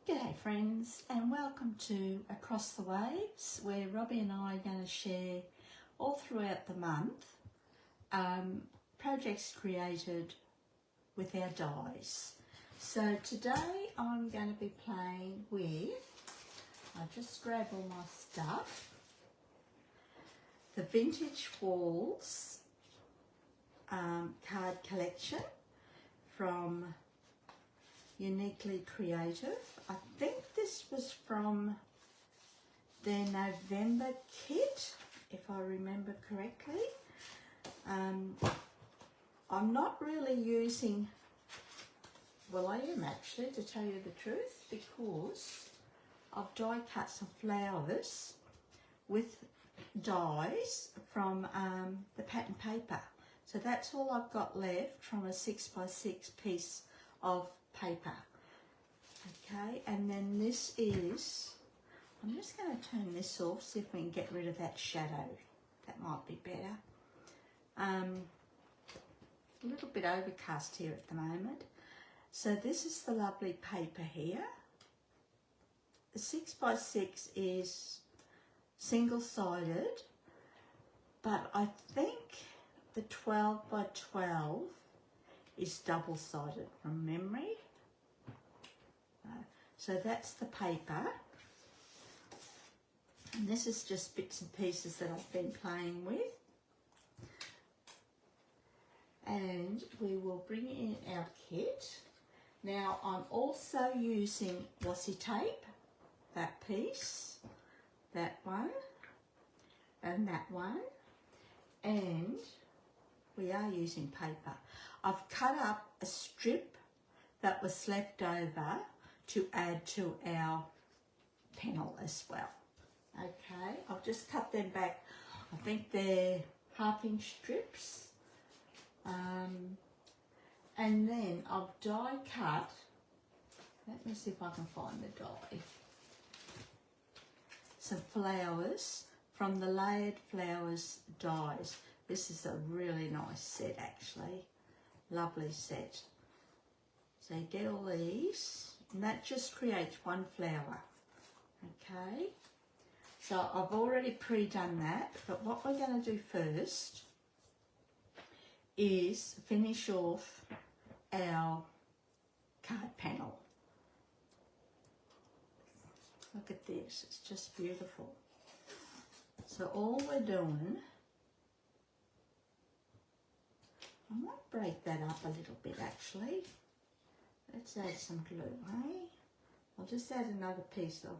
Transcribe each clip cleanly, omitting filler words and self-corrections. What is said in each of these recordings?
G'day friends, and welcome to Across the Waves, where Robbie and I are going to share all throughout the month projects created with our dies. So today I'm going to be playing with, I'll just grab all my stuff, the Vintage Walls card collection from Uniquely Creative. I think this was from their November kit, if I remember correctly. I'm not really using, well, I am actually, to tell you the truth, because I've die cut some flowers with dies from the pattern paper. So that's all I've got left from a 6x6 piece of paper. Okay, and then this is, I'm just going to turn this off, see if we can get rid of that shadow. That might be better. A little bit overcast here at the moment. So this is the lovely paper here. The 6x6 is single-sided, but I think the 12x12 is double-sided from memory. So that's the paper. And this is just bits and pieces that I've been playing with. And we will bring in our kit. Now I'm also using Washi Tape, that piece, that one, and that one. And we are using paper. I've cut up a strip that was left over to add to our panel as well. Okay, I've just cut them back. I think they're 1/2-inch strips. And then I've die cut, let me see if I can find the die, some flowers from the Layered Flowers dies. This is a really nice set actually, lovely set. So you get all these, and that just creates one flower. Okay, so I've already pre-done that, but what we're going to do first is finish off our card panel. Look at this, it's just beautiful. So all we're doing, I might break that up a little bit actually. Let's add some glue, eh? I'll just add another piece of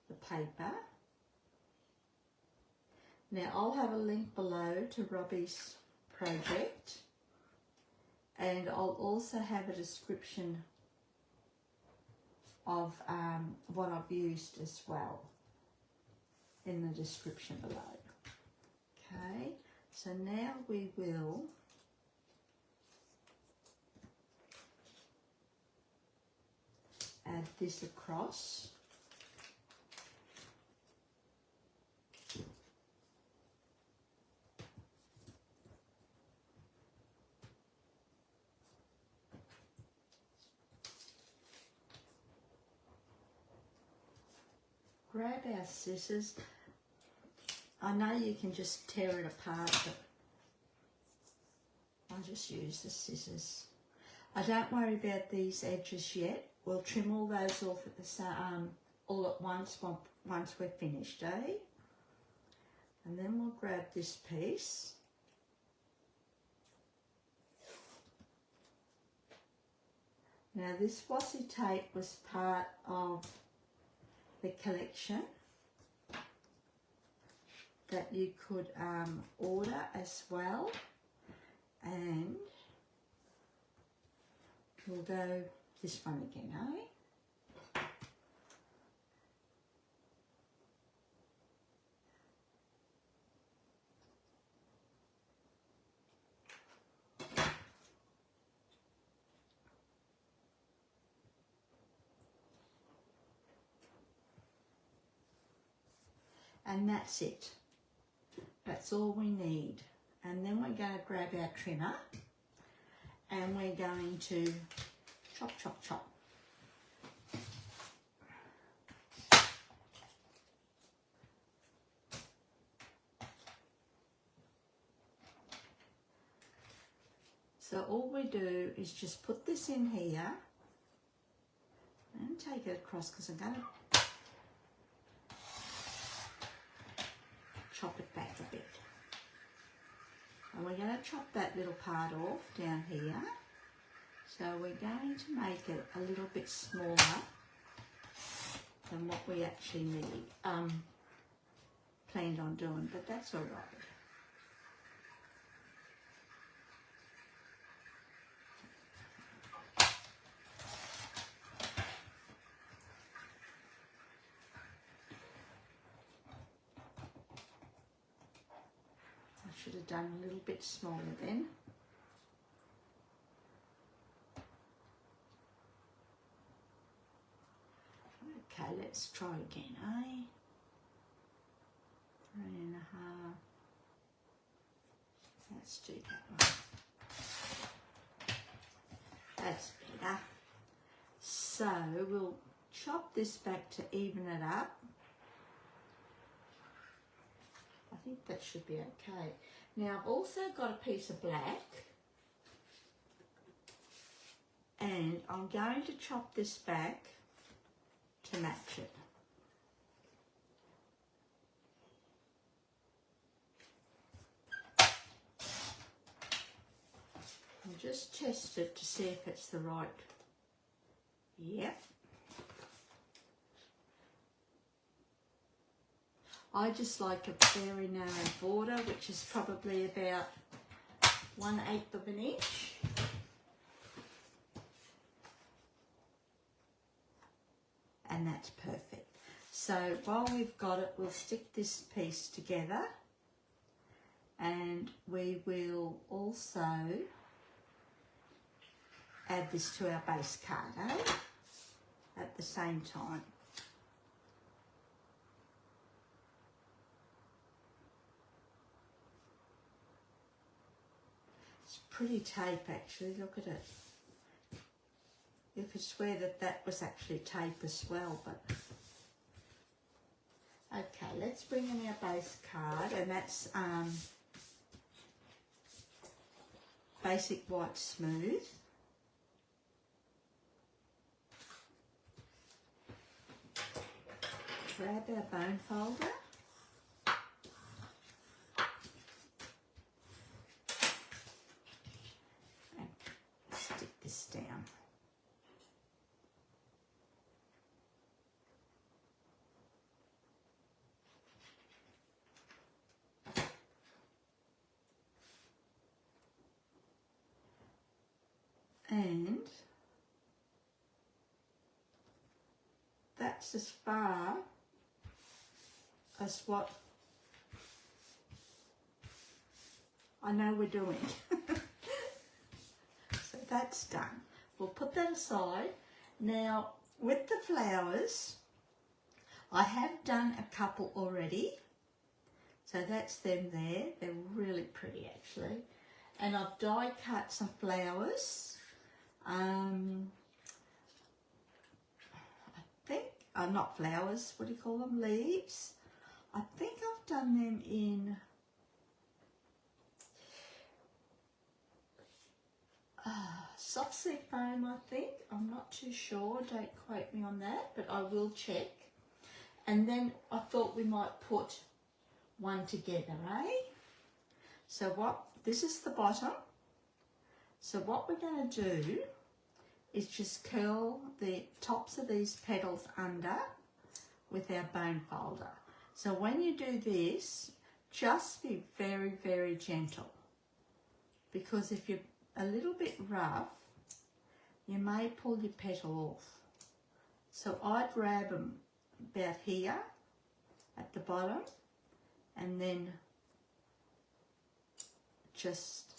the paper. Now I'll have a link below to Robbie's project, and I'll also have a description of what I've used as well in the description below. Okay, so now we will add this across. Grab our scissors. I know you can just tear it apart, but I'll just use the scissors. I don't worry about these edges yet. We'll trim all those off at the all at once we're finished, eh? And then we'll grab this piece. Now this Washi Tape was part of the collection that you could order as well, and we'll go this one again, eh? And that's it. That's all we need. And then we're going to grab our trimmer and we're going to chop, chop, chop. So all we do is just put this in here and take it across, because I'm going to chop it back a bit. And we're going to chop that little part off down here. So we're going to make it a little bit smaller than what we actually need, planned on doing, but that's all right. Should have done a little bit smaller then. Okay, let's try again, eh? 3.5. Let's do that one. That's better. So we'll chop this back to even it up. I think that should be okay. Now I've also got a piece of black, and I'm going to chop this back to match it. And just test it to see if it's the right. Yep. I just like a very narrow border, which is probably about 1/8 of an inch. And that's perfect. So while we've got it, we'll stick this piece together, and we will also add this to our base card, eh? At the same time. Pretty tape, actually. Look at it. You could swear that that was actually tape as well, but okay, let's bring in our base card, and that's basic white smooth. Grab our bone folder. Down. And that's as far as what I know we're doing. So that's done. We'll put that aside. Now, with the flowers, I have done a couple already. So that's them there. They're really pretty, actually. And I've die cut some flowers. I think, not flowers, what do you call them? Leaves. I think I've done them in soft seed foam, I think. I'm not too sure, don't quote me on that, but I will check. And then I thought we might put one together, eh? So this is the bottom. So what we're going to do is just curl the tops of these petals under with our bone folder. So when you do this, just be very, very gentle, because if you're a little bit rough, you may pull your petal off. So I grab them about here at the bottom, and then just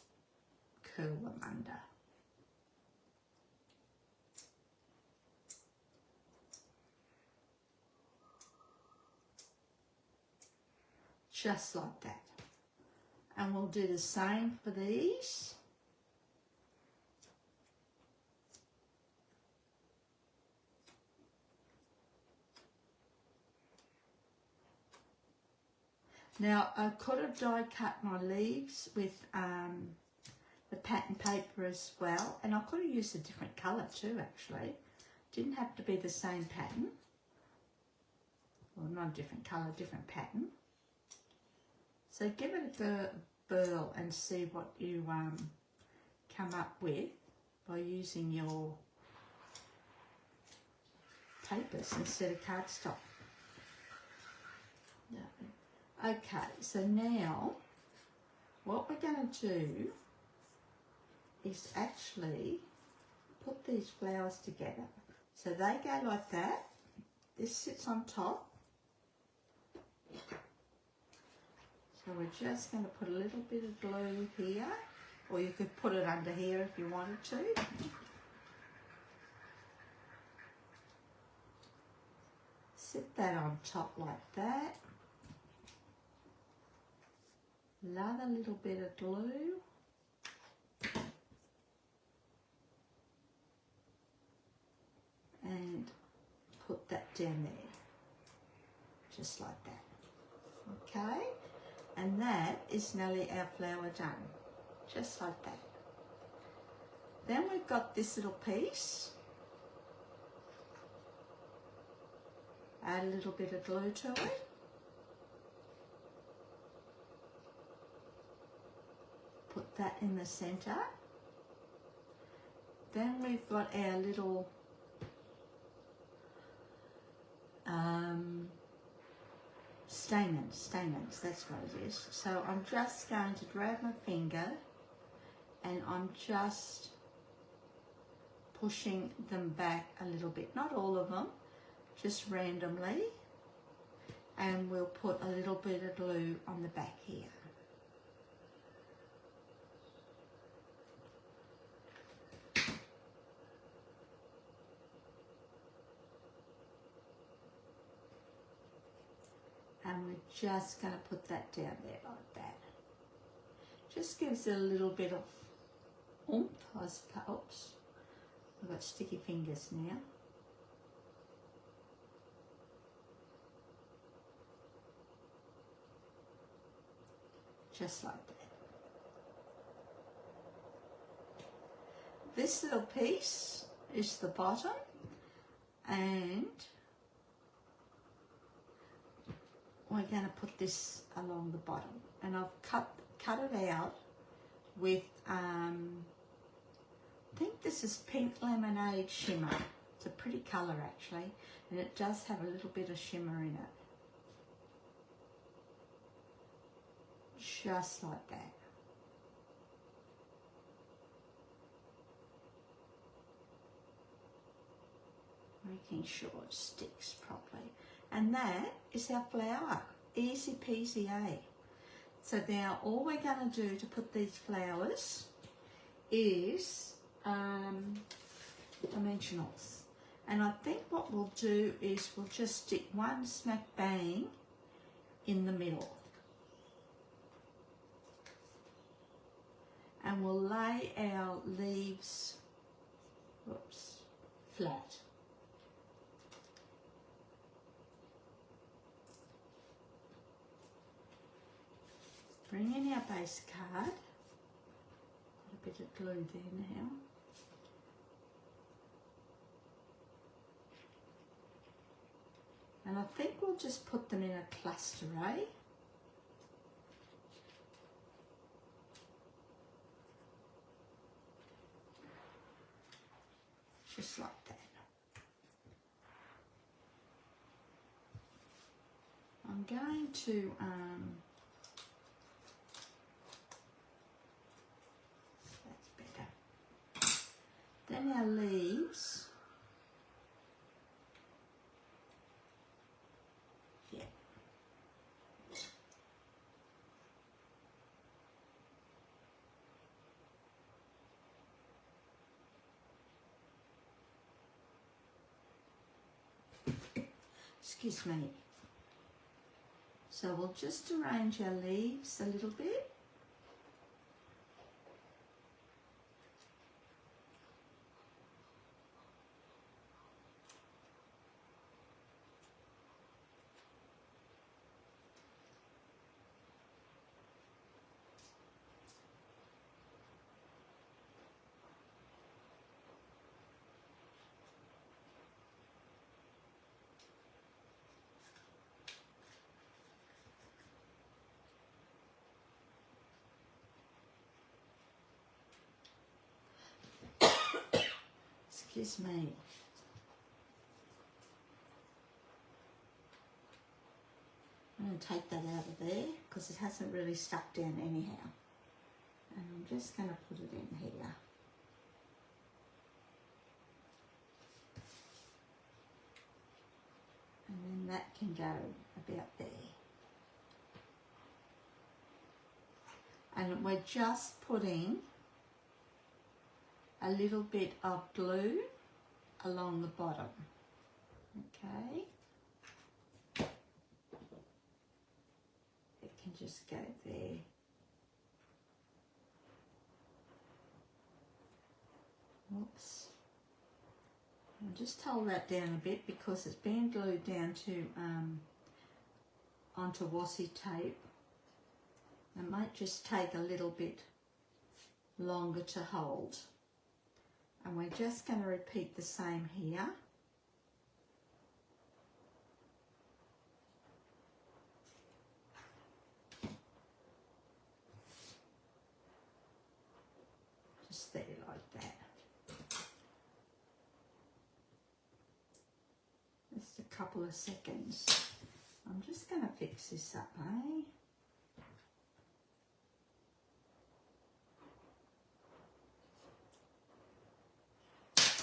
curl them under. Just like that. And we'll do the same for these. Now, I could have die cut my leaves with the pattern paper as well, and I could have used a different colour too actually. Didn't have to be the same pattern. Well, not a different colour, different pattern. So give it a burl and see what you come up with by using your papers instead of cardstock. Okay, so now what we're going to do is actually put these flowers together. So they go like that. This sits on top. So we're just going to put a little bit of glue here, or you could put it under here if you wanted to. Sit that on top like that. Another little bit of glue. And put that down there, just like that. Okay, and that is nearly our flower done, just like that. Then we've got this little piece. Add a little bit of glue to it. Put that in the centre. Then we've got our little stamens, that's what it is. So I'm just going to grab my finger and I'm just pushing them back a little bit, not all of them, just randomly, and we'll put a little bit of glue on the back here. And we're just going to put that down there like that. Just gives it a little bit of oomph, I suppose. I've got sticky fingers now. Just like that. This little piece is the bottom, and we're going to put this along the bottom, and I've cut it out with I think this is Pink Lemonade Shimmer. It's a pretty colour actually, and it does have a little bit of shimmer in it, just like that. Making sure it sticks properly. And that is our flower. Easy peasy, eh? So now all we're going to do to put these flowers is dimensionals. And I think what we'll do is we'll just stick one smack bang in the middle. And we'll lay our leaves, flat. Bring in our base card. Got a bit of glue there now. And I think we'll just put them in a cluster, eh? Just like that. I'm going to then our leaves, yeah. Excuse me. So we'll just arrange our leaves a little bit. Excuse me. I'm going to take that out of there because it hasn't really stuck down anyhow. And I'm just going to put it in here. And then that can go about there. And we're just putting a little bit of glue along the bottom. Okay. It can just go there. Oops. I'll just hold that down a bit because it's been glued down to onto washi tape. It might just take a little bit longer to hold. And we're just going to repeat the same here. Just there like that. Just a couple of seconds. I'm just going to fix this up, eh?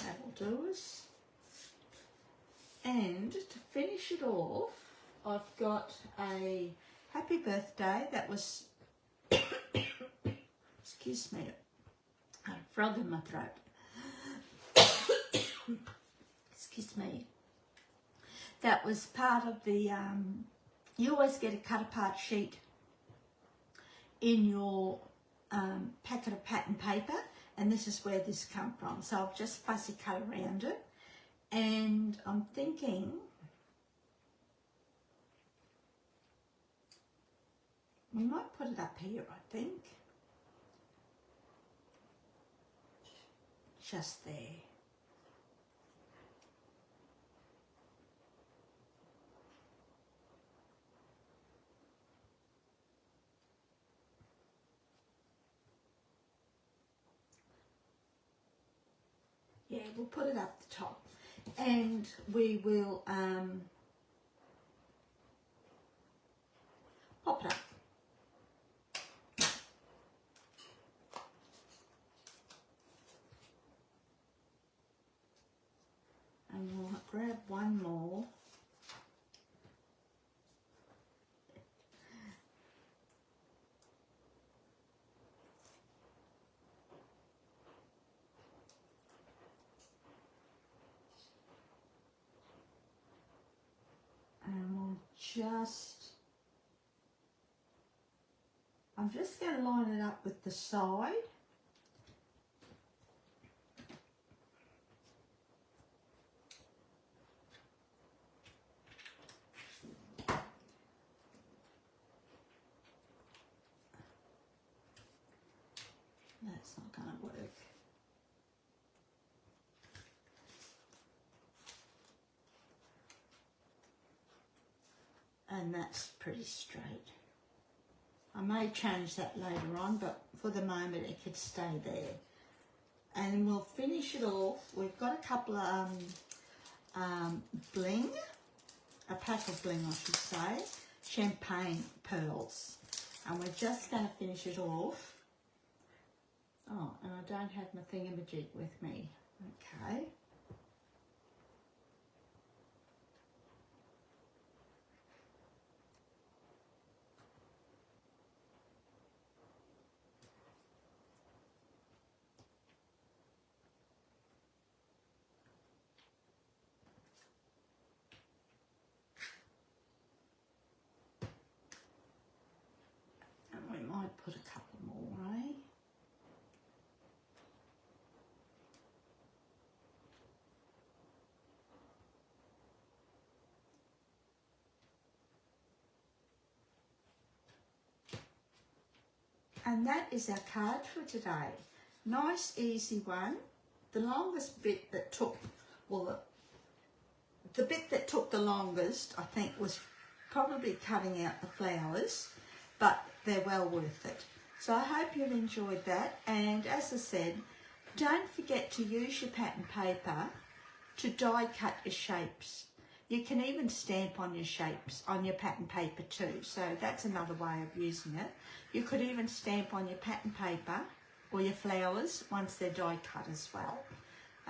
That'll do us. And to finish it off, I've got a happy birthday that was, excuse me, I had a frog in my throat. Excuse me. That was part of the, you always get a cut apart sheet in your packet of pattern paper, and this is where this come from. So I've just fussy cut around it, and I'm thinking we might put it up here, I think. Just there. Yeah, we'll put it up the top, and we will pop it up. And we'll grab one more. And we'll I'm just going to line it up with the side. That's not going to work. And that's pretty straight. I may change that later on, but for the moment it could stay there. And we'll finish it off. We've got a couple of bling, a pack of bling I should say, champagne pearls. And we're just going to finish it off. Oh, and I don't have my thingamajig with me. Okay. And we might put a couple more, eh? And that is our card for today. Nice, easy one. The longest bit that took, well, the bit that took the longest, I think, was probably cutting out the flowers, but they're well worth it. So I hope you've enjoyed that. And as I said, don't forget to use your pattern paper to die cut your shapes. You can even stamp on your shapes on your pattern paper too, so that's another way of using it. You could even stamp on your pattern paper or your flowers once they're die cut as well.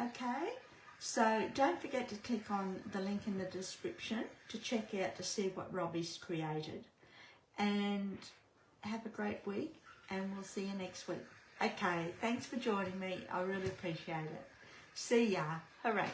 Okay, so don't forget to click on the link in the description to check out to see what Robbie's created. And have a great week, and we'll see you next week. Okay, thanks for joining me. I really appreciate it. See ya. Hooray.